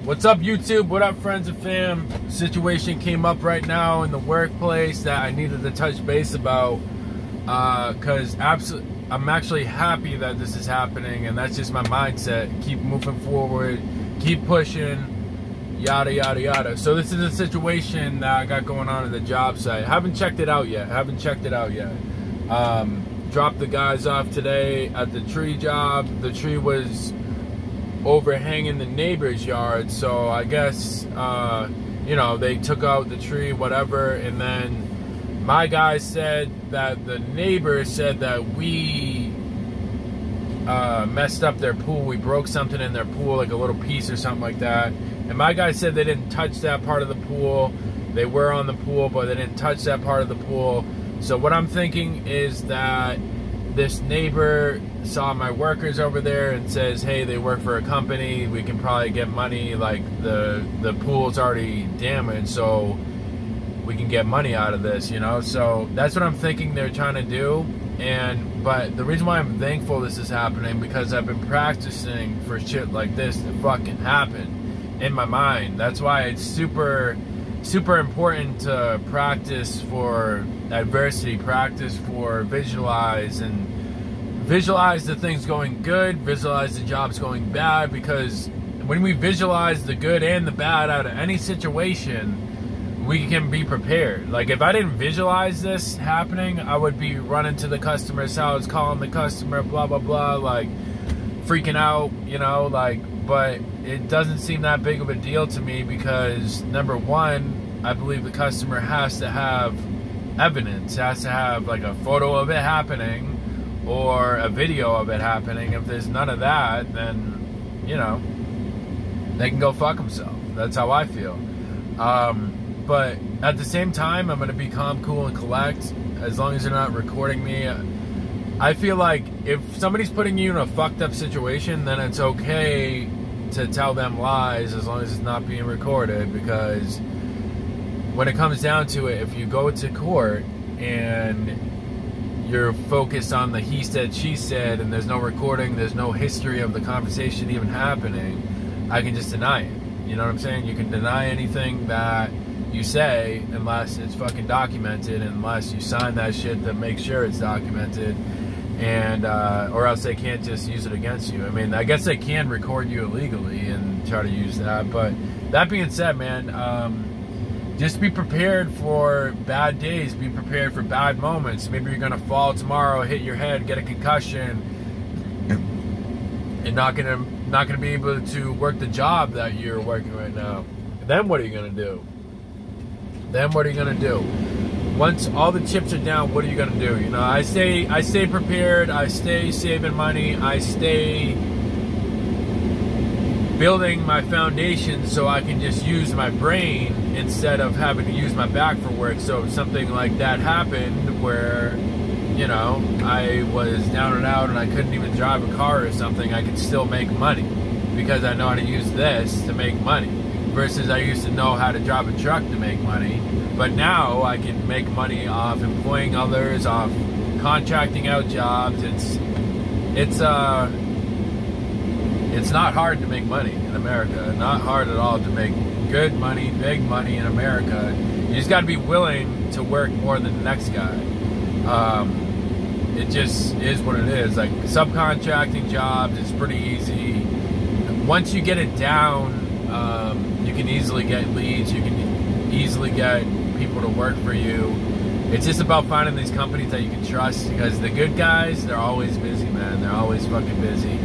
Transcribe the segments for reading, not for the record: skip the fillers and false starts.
What's up, YouTube? What up, friends and fam? Situation came up right now in the workplace that I needed to touch base about, because I'm actually happy that this is happening, and that's just my mindset. Keep moving forward, keep pushing, yada yada yada. So this is a situation that I got going on at the job site. Haven't checked it out yet. Dropped the guys off today at the tree job. The tree was overhanging the neighbor's yard, so I guess you know, they took out the tree, whatever, and then my guy said that the neighbor said that we messed up their pool. We broke something in their pool, like a little piece or something like that, and my guy said they didn't touch that part of the pool. They were on the pool, but they didn't touch that part of the pool. So what I'm thinking is that this neighbor saw my workers over there and says, hey, they work for a company, we can probably get money, like the pool's already damaged, so we can get money out of this, you know? So that's what I'm thinking they're trying to do. But the reason why I'm thankful this is happening, because I've been practicing for shit like this to fucking happen in my mind. That's why it's super important to practice for adversity, practice for visualize the things going good, visualize the jobs going bad, because when we visualize the good and the bad out of any situation, we can be prepared. Like, if I didn't visualize this happening, I would be running to the customer's house, calling the customer, blah blah blah, like freaking out, you know, like. But it doesn't seem that big of a deal to me, because number one, I believe the customer has to have evidence, has to have like a photo of it happening or a video of it happening. If there's none of that, then, you know, they can go fuck themselves. That's how I feel. But at the same time, I'm going to be calm, cool, and collect, as long as they're not recording me. I feel like if somebody's putting you in a fucked up situation, then it's okay to tell them lies as long as it's not being recorded, because when it comes down to it, if you go to court and you're focused on the he said, she said, and there's no recording, there's no history of the conversation even happening, I can just deny it. You know what I'm saying? You can deny anything that you say unless it's fucking documented, unless you sign that shit to make sure it's documented, and or else they can't just use it against you. I mean, I guess they can record you illegally and try to use that. But that being said, man, just be prepared for bad days. Be prepared for bad moments. Maybe you're gonna fall tomorrow, hit your head, get a concussion, and not gonna be able to work the job that you're working right now. Then what are you gonna do? Once all the chips are down, what are you gonna do? You know, I stay prepared. I stay saving money. I stay building my foundation so I can just use my brain instead of having to use my back for work. So if something like that happened where, you know, I was down and out and I couldn't even drive a car or something, I could still make money because I know how to use this to make money. Versus I used to know how to drive a truck to make money, but now I can make money off employing others, off contracting out jobs. It's not hard to make money in America. Not hard at all to make good money, big money in America. You just got to be willing to work more than the next guy. It just is what it is. Like, subcontracting jobs is pretty easy. Once you get it down, you can easily get leads. You can easily get people to work for you. It's just about finding these companies that you can trust, because the good guys, they're always busy, man. They're always fucking busy.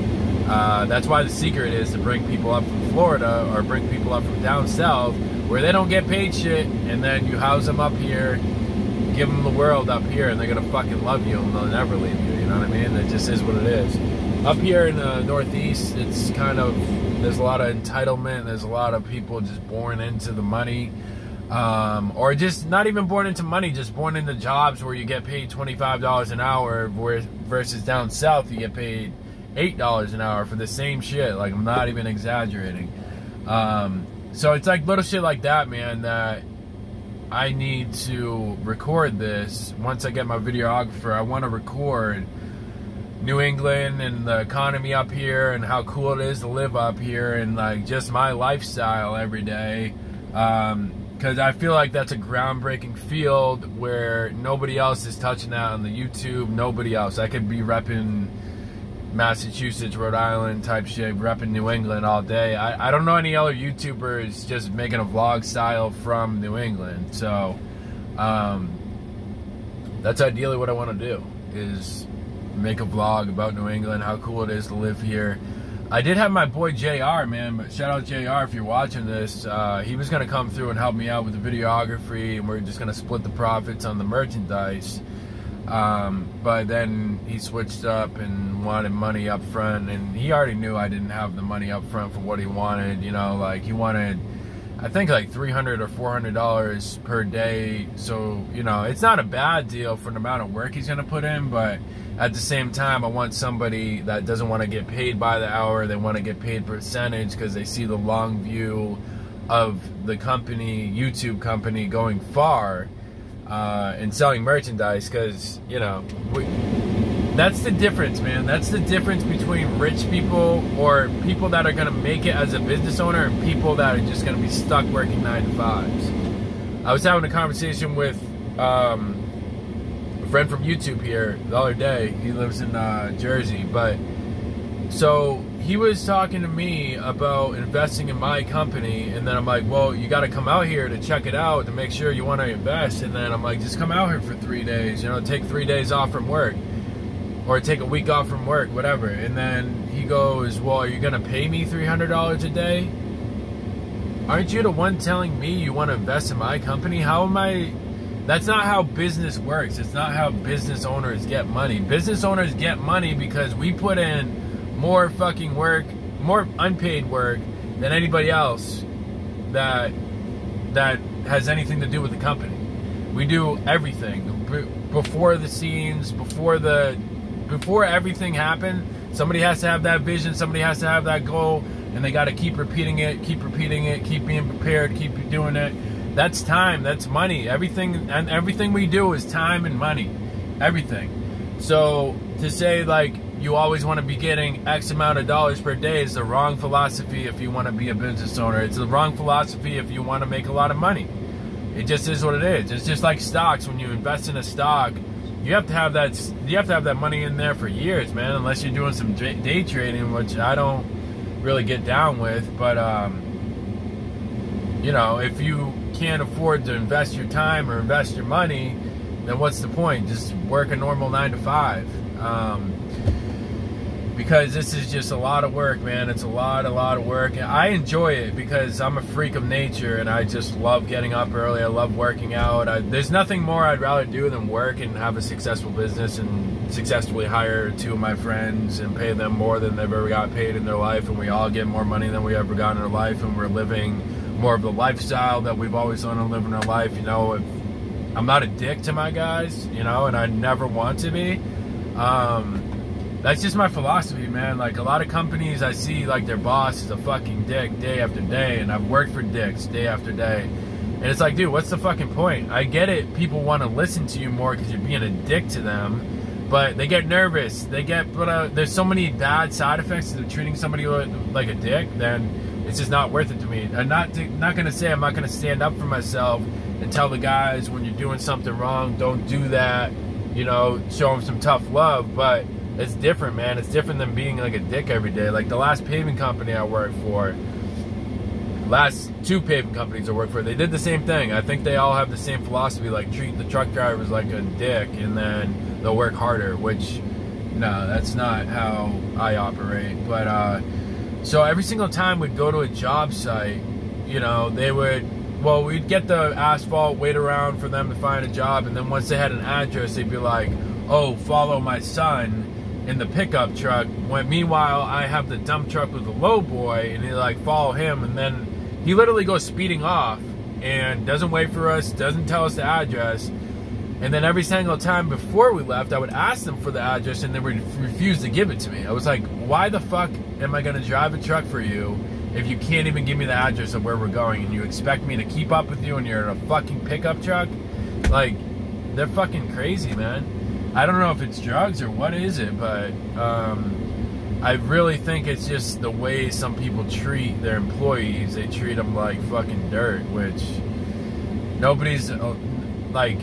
That's why the secret is to bring people up from Florida or bring people up from down south where they don't get paid shit, and then you house them up here, give them the world up here, and they're gonna fucking love you and they'll never leave you. You know what I mean? It just is what it is. Up here in the Northeast, it's kind of, there's a lot of entitlement. There's a lot of people just born into the money, or just not even born into money, just born into jobs where you get paid $25 an hour, versus down south you get paid $8 an hour for the same shit. Like, I'm not even exaggerating. So it's like little shit like that, man, that I need to record this. Once I get my videographer, I want to record New England and the economy up here and how cool it is to live up here and like just my lifestyle every day. Because I feel like that's a groundbreaking field where nobody else is touching that on the YouTube. Nobody else. I could be repping Massachusetts, Rhode Island type shit, repping New England all day. I don't know any other YouTubers just making a vlog style from New England. So that's ideally what I want to do, is make a vlog about New England, how cool it is to live here. I did have my boy JR, man, but shout out JR if you're watching this. He was going to come through and help me out with the videography, and we're just going to split the profits on the merchandise. But then he switched up and wanted money up front, and he already knew I didn't have the money up front for what he wanted. You know, like he wanted, I think, like $300 or $400 per day. So, you know, it's not a bad deal for the amount of work he's going to put in, but at the same time, I want somebody that doesn't want to get paid by the hour. They want to get paid percentage because they see the long view of the company, YouTube company, going far and selling merchandise. Because, you know, that's the difference, man. That's the difference between rich people or people that are going to make it as a business owner and people that are just going to be stuck working 9 to 5s. I was having a conversation with a friend from YouTube here the other day. He lives in Jersey, but so he was talking to me about investing in my company, and then I'm like, well, you got to come out here to check it out to make sure you want to invest. And then I'm like, just come out here for 3 days, you know, take 3 days off from work, or take a week off from work, whatever. And then he goes, well, are you gonna pay me $300 a day? Aren't you the one telling me you want to invest in my company? How am I? That's not how business works. It's not how business owners get money. Business owners get money because we put in more fucking work, more unpaid work than anybody else that has anything to do with the company. We do everything before the scenes, before everything happened. Somebody has to have that vision, somebody has to have that goal, and they got to keep repeating it, keep being prepared, keep doing it. That's time, that's money. Everything we do is time and money. Everything. So to say like you always want to be getting X amount of dollars per day is the wrong philosophy if you want to be a business owner. It's the wrong philosophy if you want to make a lot of money. It just is what it is. It's just like stocks. When you invest in a stock, you have to have that money in there for years, man, unless you're doing some day trading, which I don't really get down with. But you know, if you can't afford to invest your time or invest your money, then what's the point? Just work a normal 9 to 5. Because this is just a lot of work, man. It's a lot of work. And I enjoy it because I'm a freak of nature and I just love getting up early. I love working out. There's nothing more I'd rather do than work and have a successful business and successfully hire 2 of my friends and pay them more than they've ever got paid in their life, and we all get more money than we ever got in our life, and we're living more of the lifestyle that we've always wanted to live in our life. You know, I'm not a dick to my guys, you know, and I never want to be. That's just my philosophy, man. Like, a lot of companies I see, like, their boss is a fucking dick day after day, and I've worked for dicks day after day. And it's like, dude, what's the fucking point? I get it. People want to listen to you more because you're being a dick to them, but they get nervous. There's so many bad side effects to treating somebody like a dick, then it's just not worth it to me. I'm not going to say I'm not going to stand up for myself and tell the guys when you're doing something wrong, don't do that, you know, show them some tough love, but it's different, man. It's different than being like a dick every day. Like the last paving company I worked for, last 2 paving companies I worked for, they did the same thing. I think they all have the same philosophy, like treat the truck drivers like a dick and then they'll work harder, which, no, that's not how I operate. But, so every single time we'd go to a job site, you know, we'd get the asphalt, wait around for them to find a job, and then once they had an address, they'd be like, oh, follow my son in the pickup truck, when meanwhile I have the dump truck with the low boy, and they like follow him, and then he literally goes speeding off and doesn't wait for us, doesn't tell us the address. And then every single time before we left, I would ask them for the address and they would refuse to give it to me. I was like, why the fuck am I gonna drive a truck for you if you can't even give me the address of where we're going, and you expect me to keep up with you and you're in a fucking pickup truck? Like, they're fucking crazy, man. I don't know if it's drugs or what is it, but I really think it's just the way some people treat their employees. They treat them like fucking dirt, which nobody's like,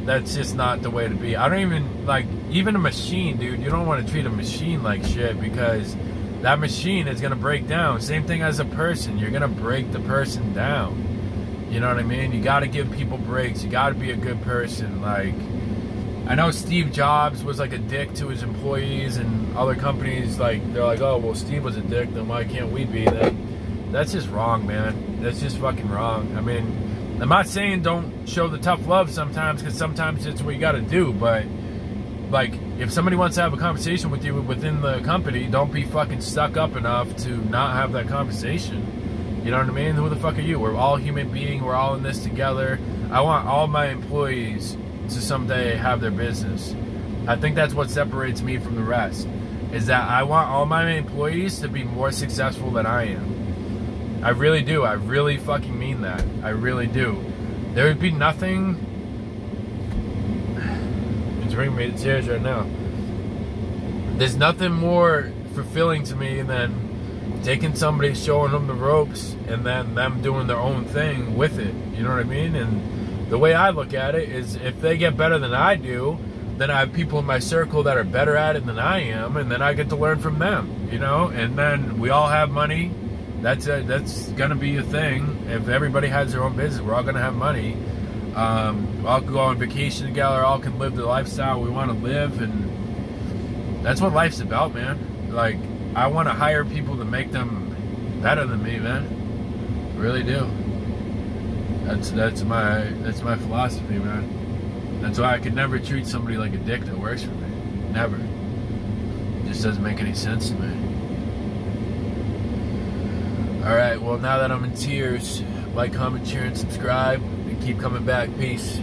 that's just not the way to be. I don't even, like, even a machine, dude, you don't want to treat a machine like shit, because that machine is going to break down. Same thing as a person. You're going to break the person down. You know what I mean? You got to give people breaks. You got to be a good person. Like, I know Steve Jobs was like a dick to his employees, and other companies, like, they're like, oh, well, Steve was a dick, then why can't we be? That's just wrong, man. That's just fucking wrong. I mean, I'm not saying don't show the tough love sometimes, because sometimes it's what you got to do, but, like, if somebody wants to have a conversation with you within the company, don't be fucking stuck up enough to not have that conversation. You know what I mean? Who the fuck are you? We're all human beings. We're all in this together. I want all my employees to someday have their business. I think that's what separates me from the rest, is that I want all my employees to be more successful than I am. I really do. I really fucking mean that. I really do. There would be nothing... It's bringing me to tears right now. There's nothing more fulfilling to me than taking somebody, showing them the ropes, and then them doing their own thing with it. You know what I mean? And the way I look at it is, if they get better than I do, then I have people in my circle that are better at it than I am, and then I get to learn from them, you know? And then we all have money. That's gonna be a thing. If everybody has their own business, we're all gonna have money. We all can go on vacation together, all can live the lifestyle we want to live, and that's what life's about, man. Like, I want to hire people to make them better than me, man. I really do. That's my philosophy, man. That's why I could never treat somebody like a dick that works for me. Never. It just doesn't make any sense to me. Alright, well, now that I'm in tears, like, comment, share, and subscribe, and keep coming back. Peace.